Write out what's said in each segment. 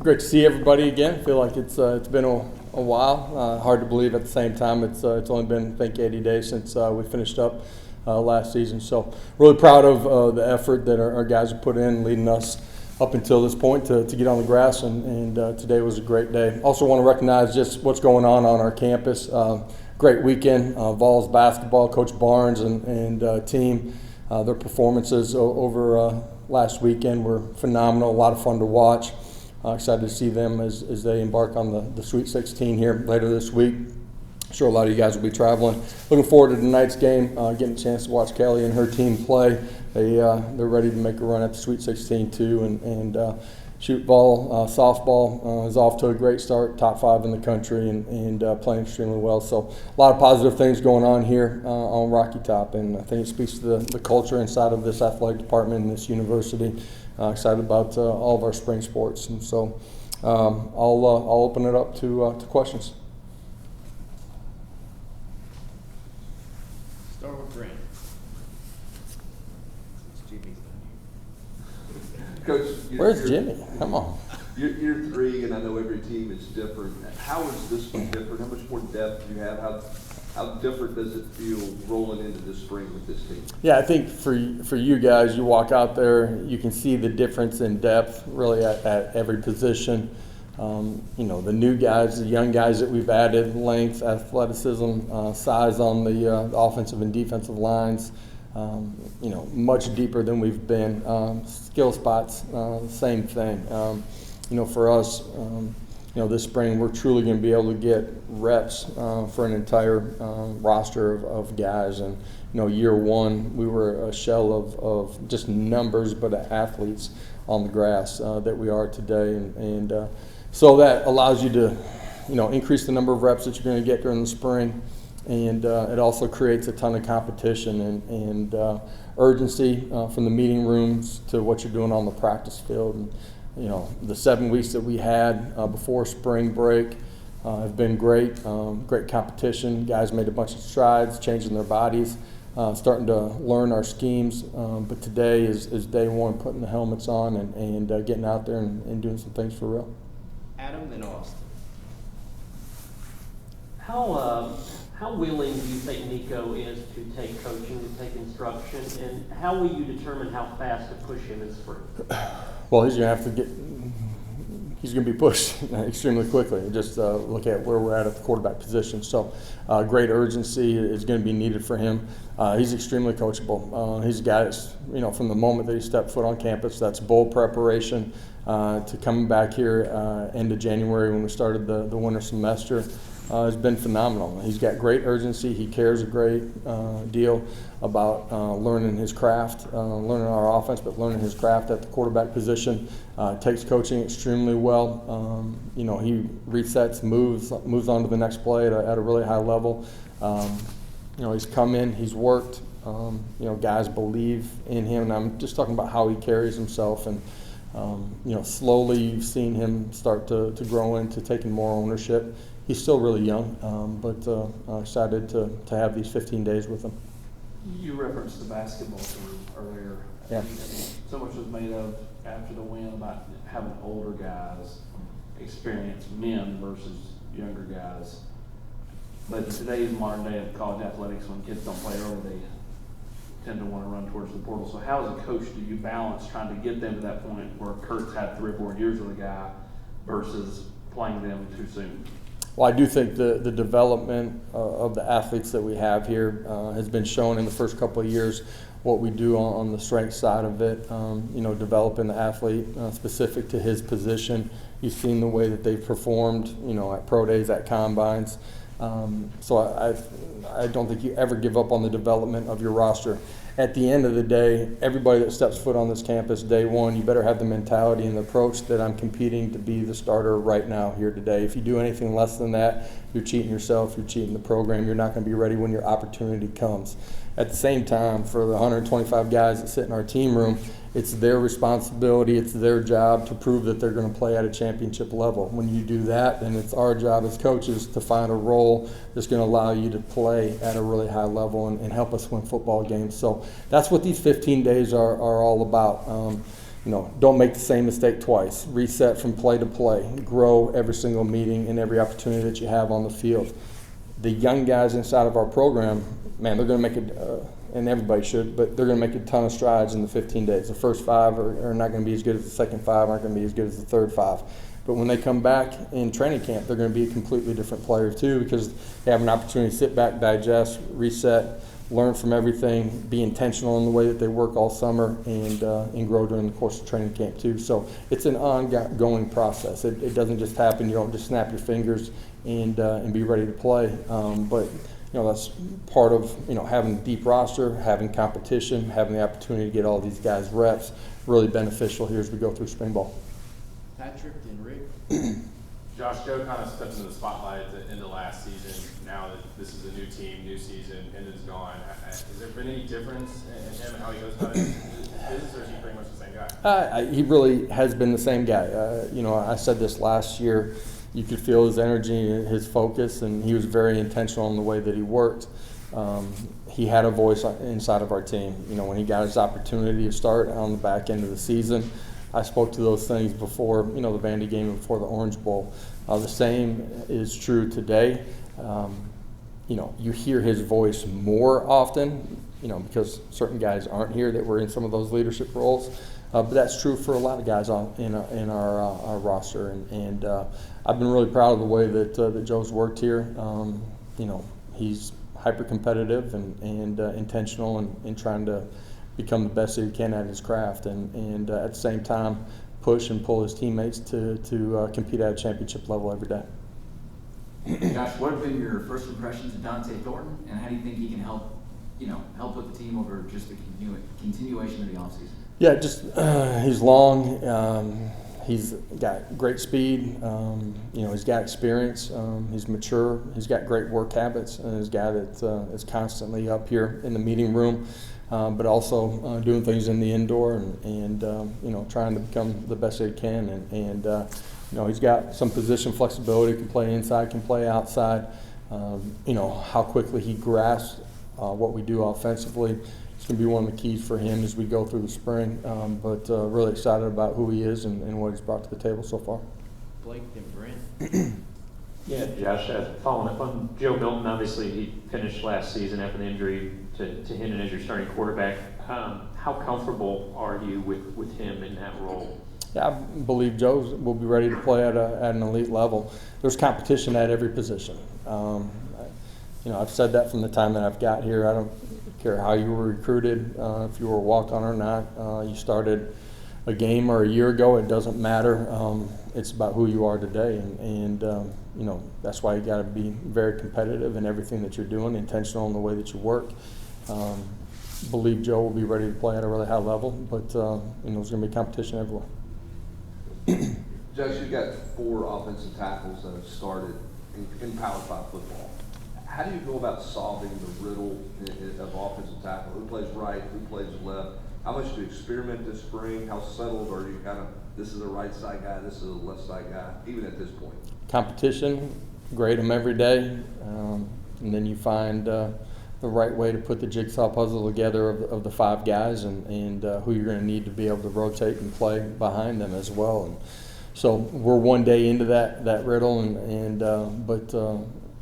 Great to see everybody again. I feel like it's been a while. Hard to believe at the same time. It's only been, I think, 80 days since we finished up last season. So really proud of the effort that our guys have put in, leading us up until this point to get on the grass, and today was a great day. Also want to recognize just what's going on our campus. Great weekend. Vols basketball, Coach Barnes and team, their performances over last weekend were phenomenal. A lot of fun to watch. Excited to see them as they embark on the Sweet 16 here later this week. I'm sure a lot of you guys will be traveling. Looking forward to tonight's game, getting a chance to watch Kelly and her team play. They're ready to make a run at the Sweet 16 too, and shoot ball, softball is off to a great start, top 5 in the country, and playing extremely well. So a lot of positive things going on here on Rocky Top, and I think it speaks to the culture inside of this athletic department and this university. Excited about all of our spring sports, and so I'll open it up to questions. Start with Brent. Coach, where's Jimmy? Come on. Year 3, and I know every team is different. How is this one different? How much more depth do you have? How different does it feel rolling into this spring with this team? Yeah, I think for you guys, you walk out there, you can see the difference in depth really at every position. The new guys, the young guys that we've added, length, athleticism, size on the offensive and defensive lines. Much deeper than we've been. Skill spots, same thing. For us, this spring we're truly going to be able to get reps for an entire roster of guys. And year 1 we were a shell of just numbers, but athletes on the grass that we are today, and so that allows you to increase the number of reps that you're going to get during the spring. And it also creates a ton of competition and urgency from the meeting rooms to what you're doing on the practice field. And, the 7 weeks that we had before spring break have been great. Great competition. Guys made a bunch of strides, changing their bodies, starting to learn our schemes. But today is day 1, putting the helmets on and getting out there and doing some things for real. Adam, then Austin. How willing do you think Nico is to take coaching, to take instruction, and how will you determine how fast to push him in spring? Well, he's going to be pushed extremely quickly. Just look at where we're at the quarterback position. So great urgency is going to be needed for him. He's extremely coachable. He's a guy that's, from the moment that he stepped foot on campus, that's bowl preparation to coming back here end of January when we started the winter semester. Has been phenomenal. He's got great urgency. He cares a great deal about learning his craft, learning our offense, but learning his craft at the quarterback position. Takes coaching extremely well. He resets, moves on to the next play at a really high level. He's come in, he's worked. Guys believe in him, and I'm just talking about how he carries himself. And slowly you've seen him start to grow into taking more ownership. He's still really young, but excited to have these 15 days with him. You referenced the basketball team earlier. Yeah. So much was made of after the win about having older guys, experienced men versus younger guys. But in today's modern day of college athletics, when kids don't play early, they tend to want to run towards the portal. So how, as a coach, do you balance trying to get them to that point where Kurt's had 3 or 4 years with a guy versus playing them too soon? Well, I do think the development of the athletes that we have here has been shown in the first couple of years. What we do on the strength side of it, developing the athlete specific to his position. You've seen the way that they've performed, at pro days, at combines. So I don't think you ever give up on the development of your roster. At the end of the day, everybody that steps foot on this campus day 1, you better have the mentality and the approach that I'm competing to be the starter right now here today. If you do anything less than that, you're cheating yourself, you're cheating the program, you're not going to be ready when your opportunity comes. At the same time, for the 125 guys that sit in our team room, it's their responsibility, it's their job to prove that they're going to play at a championship level. When you do that, then it's our job as coaches to find a role that's going to allow you to play at a really high level and help us win football games. So that's what these 15 days are all about. don't make the same mistake twice. Reset from play to play. Grow every single meeting and every opportunity that you have on the field. The young guys inside of our program, man, they're going to make it, and everybody should, but they're going to make a ton of strides in the 15 days. The first 5 are not going to be as good as the second 5, aren't going to be as good as the third 5. But when they come back in training camp, they're going to be a completely different player too, because they have an opportunity to sit back, digest, reset, learn from everything, be intentional in the way that they work all summer, and grow during the course of training camp too. So it's an ongoing process. It doesn't just happen. You don't just snap your fingers and be ready to play. But that's part of having a deep roster, having competition, having the opportunity to get all these guys reps. Really beneficial here as we go through spring ball. Patrick and Rick. Josh, Joe kind of stepped into the spotlight at the end of last season. Now that this is a new team, new season, Hendon's gone. Has there been any difference in him and how he goes about his business, or is he pretty much the same guy? He really has been the same guy. I said this last year. You could feel his energy, his focus, and he was very intentional in the way that he worked. He had a voice inside of our team. When he got his opportunity to start on the back end of the season, I spoke to those things before, the Vandy game and before the Orange Bowl. The same is true today. You hear his voice more often, because certain guys aren't here that were in some of those leadership roles. But that's true for a lot of guys in our roster. And I've been really proud of the way that Joe's worked here. He's hyper competitive and intentional in trying to become the best that he can at his craft, and at the same time push and pull his teammates to compete at a championship level every day. Josh, what have been your first impressions of Dante Thornton, and how do you think he can help with the team over just the continuation of the offseason? Yeah, just he's long. He's got great speed. He's got experience. He's mature. He's got great work habits, and he's a guy that is constantly up here in the meeting room, but also doing things in the indoor and trying to become the best that he can. And he's got some position flexibility. Can play inside, can play outside. How quickly he grasps what we do offensively. It's going to be one of the keys for him as we go through the spring, but really excited about who he is and what he's brought to the table so far. Blake and Brent. Yeah, Josh, following up on Joe Milton, obviously he finished last season after the injury to Hendon as your starting quarterback. How comfortable are you with him in that role? Yeah, I believe Joe will be ready to play at an elite level. There's competition at every position. I've said that from the time that I've got here. I don't care how you were recruited, if you were a walk-on or not. You started a game or a year ago, it doesn't matter. It's about who you are today, and that's why you got to be very competitive in everything that you're doing, intentional in the way that you work. Believe Joe will be ready to play at a really high level, but there's going to be competition everywhere. Josh, you got 4 offensive tackles that have started in Power 5 football. How do you go about solving the riddle of offensive tackle? Who plays right? Who plays left? How much do you experiment this spring? How settled are you this is a right side guy, this is a left side guy, even at this point? Competition, Grade them every day, and then you find the right way to put the jigsaw puzzle together of the 5 guys and who you're going to need to be able to rotate and play behind them as well. And so we're one day into that riddle, but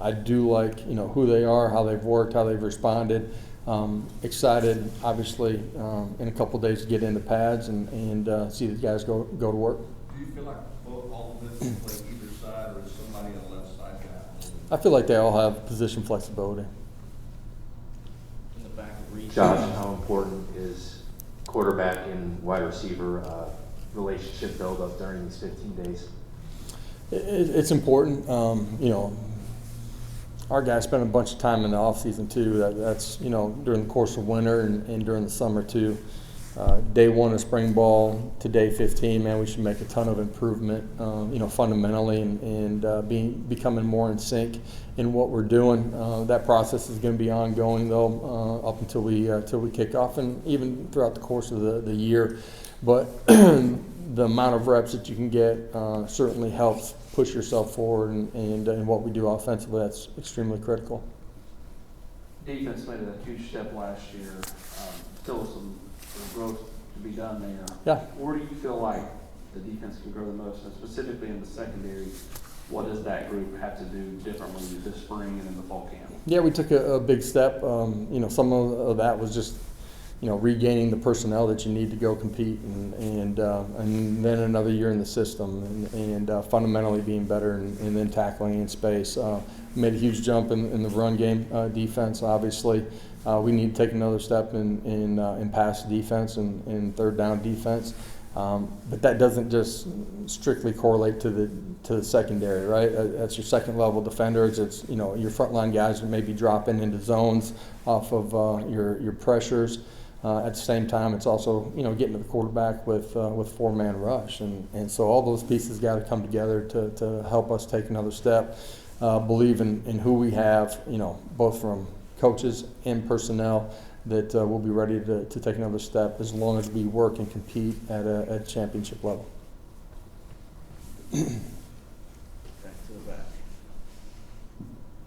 I do like who they are, how they've worked, how they've responded. Excited, obviously, in a couple of days to get into pads and see the guys go to work. Do you feel like all of this can play either side, or is somebody on the left side guy? I feel like they all have position flexibility. In the back of Reed. Josh, how important is quarterback and wide receiver relationship build-up during these 15 days? It's important. Our guys spend a bunch of time in the off season too. That's during the course of winter and during the summer too. Day 1 of spring ball to day 15, man, we should make a ton of improvement, fundamentally and becoming more in sync in what we're doing. That process is going to be ongoing though, up until we kick off and even throughout the course of the year. But the amount of reps that you can get certainly helps push yourself forward, and what we do offensively, that's extremely critical. Defense made a huge step last year. Still some growth to be done there. Yeah. Where do you feel like the defense can grow the most, and specifically in the secondary? What does that group have to do differently this spring and in the fall camp? Yeah, we took a big step. Some of that was just, regaining the personnel that you need to go compete, and then another year in the system, and fundamentally being better, and then tackling in space. Made a huge jump in the run game defense. Obviously, we need to take another step in pass defense and third down defense. But that doesn't just strictly correlate to the secondary, right? That's your second level defenders. It's your frontline guys that may be dropping into zones off of your pressures. At the same time, it's also getting to the quarterback with 4-man rush, and so all those pieces got to come together to help us take another step. Believe in who we have, both from coaches and personnel, that we'll be ready to take another step as long as we work and compete at a championship level. Back to the back.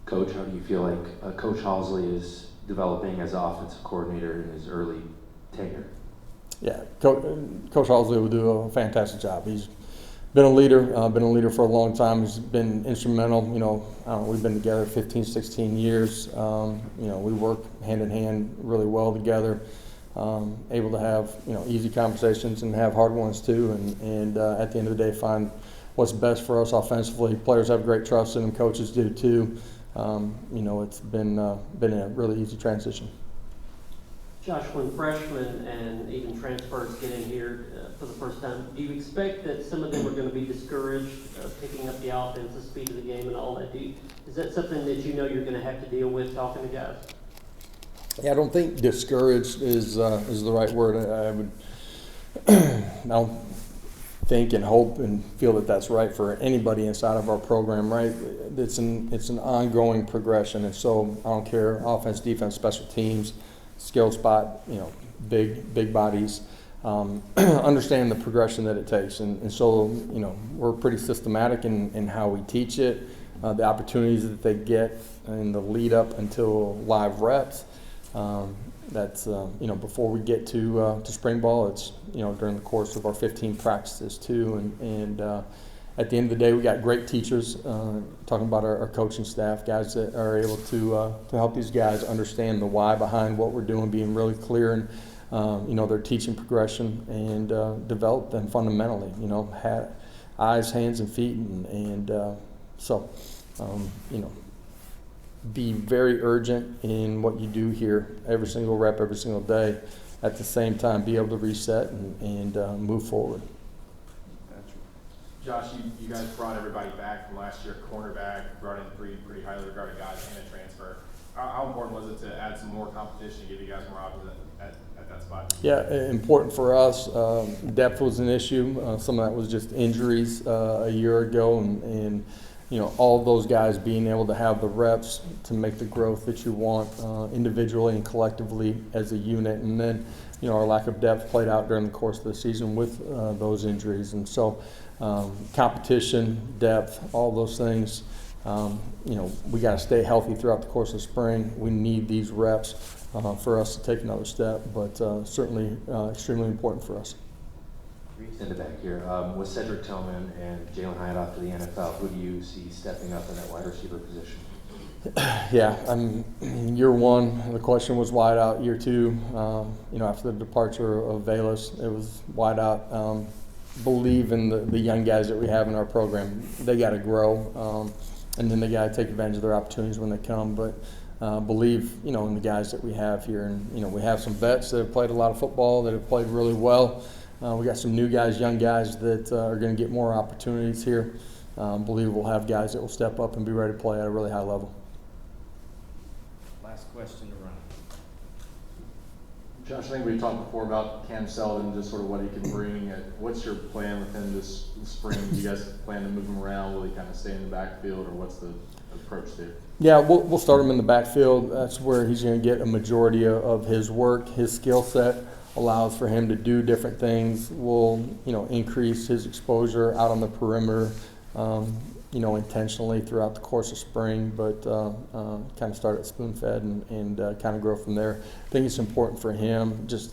Coach, how do you feel like Coach Halsley is developing as offensive coordinator in his early tenure? Yeah, Coach Halsley will do a fantastic job. He's been a leader for a long time. He's been instrumental. We've been together 15, 16 years. We work hand in hand really well together. Able to have easy conversations and have hard ones too. And at the end of the day, find what's best for us offensively. Players have great trust in him. Coaches do too. It's been a really easy transition. Josh, when freshmen and even transfers get in here for the first time, do you expect that some of them are going to be discouraged picking up the offense, the speed of the game, and all that? Is that something that you're going to have to deal with talking to guys? Yeah, I don't think discouraged is the right word. I don't think and hope and feel that that's right for anybody inside of our program, right? It's an ongoing progression, and so I don't care offense, defense, special teams, skill spot, big bodies, understand the progression that it takes, and so we're pretty systematic in how we teach it, the opportunities that they get in the lead up until live reps. That's before we get to spring ball. It's during the course of our 15 practices too, and at the end of the day, we got great teachers. Talking about our coaching staff, guys that are able to help these guys understand the why behind what we're doing, being really clear and their teaching progression, and develop them fundamentally. Eyes, hands, and feet, and be very urgent in what you do here every single rep, every single day. At the same time, be able to reset and move forward. Josh, you guys brought everybody back from last year, cornerback, brought in three pretty highly regarded guys and a transfer. How important was it to add some more competition and give you guys more options at that spot? Yeah, important for us. Depth was an issue. Some of that was just injuries a year ago, and all of those guys being able to have the reps to make the growth that you want individually and collectively as a unit. And then, our lack of depth played out during the course of the season with those injuries. And so competition, depth, all those things, we got to stay healthy throughout the course of spring. We need these reps for us to take another step, but certainly extremely important for us. In the back here, with Cedric Tillman and Jalen Hyatt off to the NFL, who do you see stepping up in that wide receiver position? Yeah, year one, the question was wide out. Year two, after the departure of Velas, it was wide out. Believe in the young guys that we have in our program. They got to grow, and then they got to take advantage of their opportunities when they come. But believe, in the guys that we have here, and we have some vets that have played a lot of football, that have played really well. We got some new guys, young guys that are going to get more opportunities here. Believe we'll have guys that will step up and be ready to play at a really high level. Last question to Ryan. Josh, I think we talked before about Cam Selden, just sort of what he can bring. What's your plan with him this spring? Do you guys plan to move him around? Will he kind of stay in the backfield, or what's the approach there? Yeah, we'll start him in the backfield. That's where he's going to get a majority of his work. His skill set allows for him to do different things. We'll, increase his exposure out on the perimeter, intentionally throughout the course of spring, but kind of start at spoon-fed and kind of grow from there. I think it's important for him, just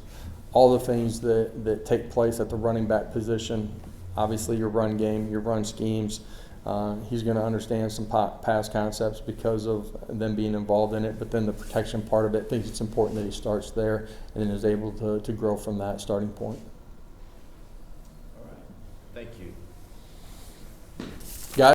all the things that take place at the running back position. Obviously, your run game, your run schemes. He's going to understand some pass concepts because of them being involved in it, but then the protection part of it, I think it's important that he starts there and then is able to grow from that starting point. All right, thank you.